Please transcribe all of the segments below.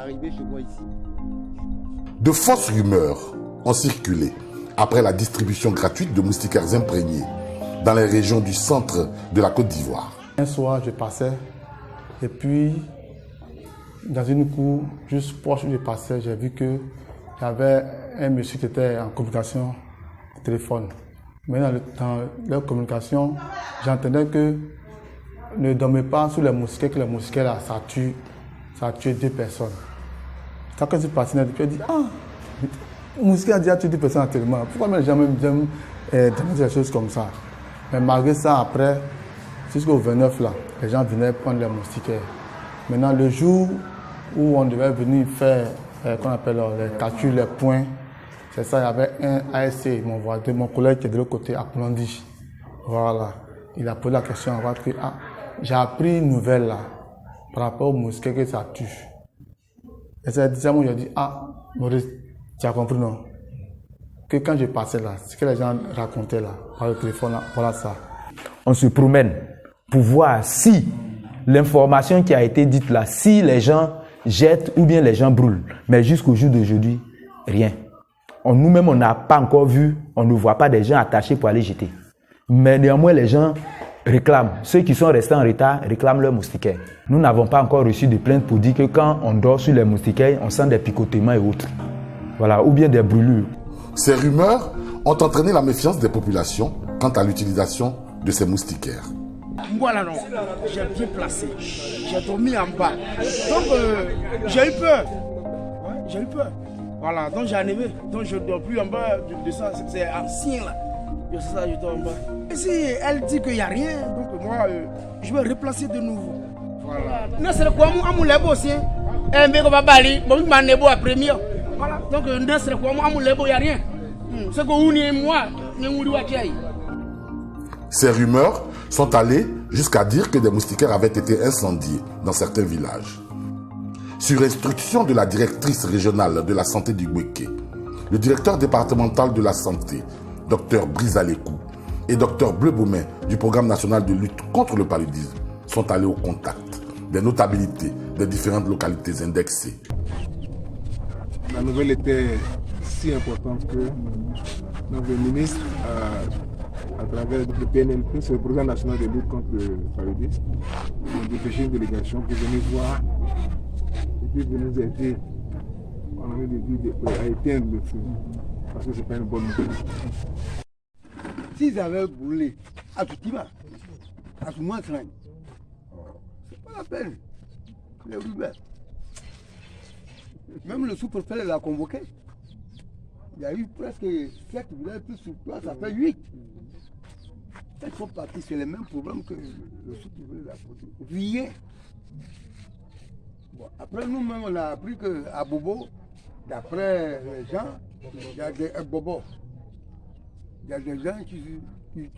arrivé chez moi ici. De fausses rumeurs ont circulé après la distribution gratuite de moustiquaires imprégnés dans les régions du centre de la Côte d'Ivoire. Un soir, je passais et puis dans une cour juste proche où je passais, j'ai vu qu'il y avait un monsieur qui était en communication au téléphone. Mais dans leur communication, j'entendais que ne dormez pas sous les moustiquaires, que les moustiquaires là, ça a tué 2 personnes. Quand je suis passé, je me dit, le moustiquaire a déjà tué 2 personnes actuellement. Pourquoi les gens aiment des choses comme ça? Mais malgré ça, après, jusqu'au 29 là, les gens venaient prendre les moustiquaires. Maintenant, le jour où on devait venir faire, qu'on appelle les calculs, les points, c'est ça, il y avait un ASC, mon collègue qui est de l'autre côté, à Koulandi. Voilà. Il a posé la question, j'ai appris une nouvelle là, par rapport aux moustiquaires que ça tue. Et c'est déjà moi, j'ai dit, Maurice, tu as compris non? Que quand je passais là, ce que les gens racontaient là, par le téléphone là, voilà ça. On se promène pour voir si l'information qui a été dite là, si les gens jettent ou bien les gens brûlent. Mais jusqu'au jour d'aujourd'hui, rien. Nous-mêmes, on n'a pas encore vu, on ne voit pas des gens attachés pour aller jeter. Mais néanmoins, les gens réclament. Ceux qui sont restés en retard réclament leurs moustiquaires. Nous n'avons pas encore reçu de plainte pour dire que quand on dort sur les moustiquaires, on sent des picotements et autres. Voilà, ou bien des brûlures. Ces rumeurs ont entraîné la méfiance des populations quant à l'utilisation de ces moustiquaires. Moi là non, j'ai bien placé, j'ai dormi en bas. Donc j'ai eu peur. Ouais, j'ai eu peur. Voilà, donc j'ai enlevé. Donc je ne dors plus en bas de ça, c'est ancien là. C'est ça, je dors en bas. Et si elle dit qu'il n'y a rien, donc moi je vais replacer de nouveau. Voilà. Non, c'est quoi mon lebo aussi. Un mec va bali, bon, il m'a nebo à premier. Voilà, donc non, c'est quoi mon lebo, il n'y a rien. C'est que vous et moi, nous Ces rumeurs sont allées jusqu'à dire que des moustiquaires avaient été incendiés dans certains villages. Sur instruction de la directrice régionale de la santé du Bouéké, le directeur départemental de la santé, Dr Brice Alekou, et Dr Bleu Baumet du programme national de lutte contre le paludisme sont allés au contact des notabilités des différentes localités indexées. La nouvelle était si importante que notre ministre à travers le PNLP, c'est le programme national de lutte contre le paludisme, a dépêché une délégation pour venir voir et puis venir nous aider. On a mis des vies à éteindre le feu, parce que ce n'est pas une bonne nouvelle. S'ils avaient brûlé à tout moment, à tout moment, c'est pas la peine. Les rumeurs. Même le sous-préfet l'a convoqué. Il y a eu presque 7 villages plus sur place, ça fait 8. Ils sont partis, c'est les mêmes problèmes que le sous-préfet l'a posé. Rien. Bon, après nous-mêmes, on a appris qu'à Bobo, d'après les gens, il y a des bobos. Il y a des gens qui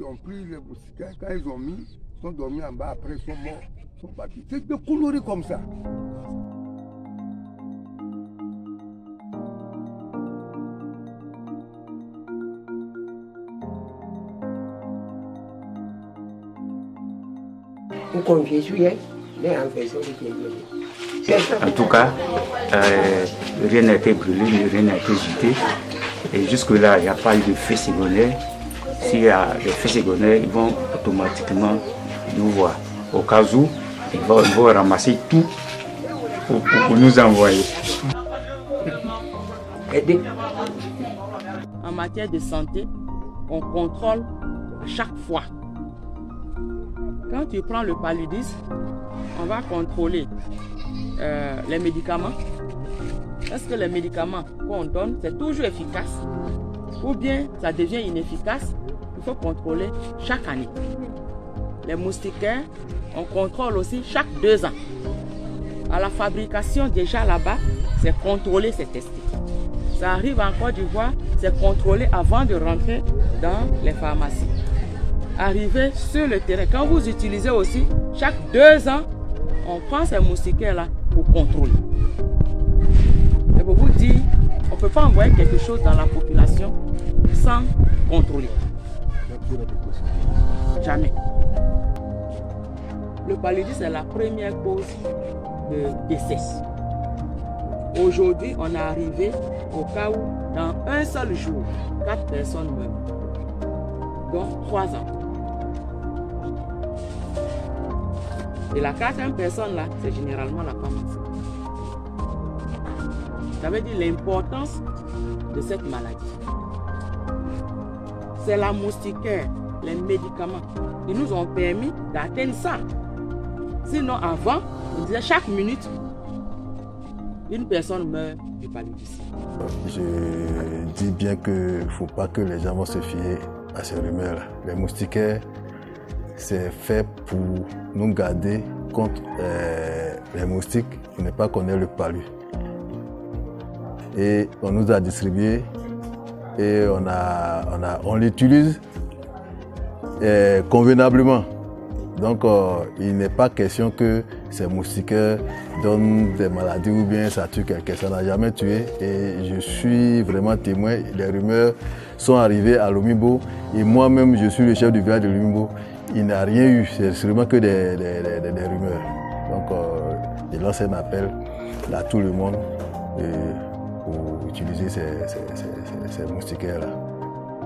ont pris les moustiquaires, quand ils ont mis, ils sont dormis en bas, après ils sont morts, ils sont partis. C'est des conneries comme ça. En tout cas, rien n'a été brûlé, rien n'a été jeté. Et jusque-là, il n'y a pas eu de feu secondaire. S'il y a des feux secondaires, ils vont automatiquement nous voir. Au cas où, ils vont ramasser tout pour nous envoyer. En matière de santé, on contrôle chaque fois. Quand tu prends le paludisme, on va contrôler les médicaments. Est-ce que les médicaments qu'on donne, c'est toujours efficace ou bien ça devient inefficace? Il faut contrôler chaque année. Les moustiquaires, on contrôle aussi chaque 2 ans. À la fabrication, déjà là-bas, c'est contrôlé, c'est testé. Ça arrive en Côte d'Ivoire, c'est contrôlé avant de rentrer dans les pharmacies. Arriver sur le terrain, quand vous utilisez aussi, chaque 2 ans, on prend ces moustiquaires-là pour contrôler. Et pour vous dire, on ne peut pas envoyer quelque chose dans la population sans contrôler. Jamais. Le paludisme est la première cause de décès. Aujourd'hui, on est arrivé au cas où, dans un seul jour, 4 personnes meurent, dont 3 enfants. Et la 4e personne là, c'est généralement la femme enceinte. Ça veut dire l'importance de cette maladie. C'est la moustiquaire, les médicaments qui nous ont permis d'atteindre ça. Sinon, avant, on disait chaque minute, une personne meurt du paludisme. Je dis bien qu'il ne faut pas que les gens vont se fier à ces rumeurs-là. Les moustiquaires, c'est fait pour nous garder contre les moustiques pour ne pas connaître le palu. Et on nous a distribué et on l'utilise convenablement. Donc il n'est pas question que ces moustiquaires donnent des maladies ou bien ça tue quelqu'un. Ça n'a jamais tué et je suis vraiment témoin. Les rumeurs sont arrivées à Lomimbo et moi-même je suis le chef du village de Lomimbo. Il n'y a rien eu, c'est seulement que des rumeurs. Donc je lance un appel à tout le monde pour utiliser ces moustiquaires-là.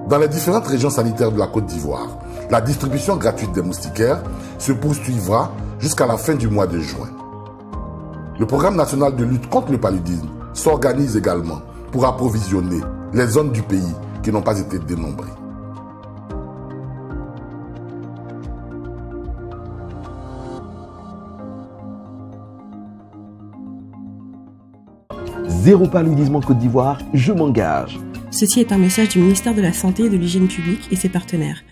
Dans les différentes régions sanitaires de la Côte d'Ivoire, la distribution gratuite des moustiquaires se poursuivra jusqu'à la fin du mois de juin. Le programme national de lutte contre le paludisme s'organise également pour approvisionner les zones du pays qui n'ont pas été dénombrées. Zéro paludisme en Côte d'Ivoire, je m'engage. Ceci est un message du ministère de la Santé et de l'Hygiène publique et ses partenaires.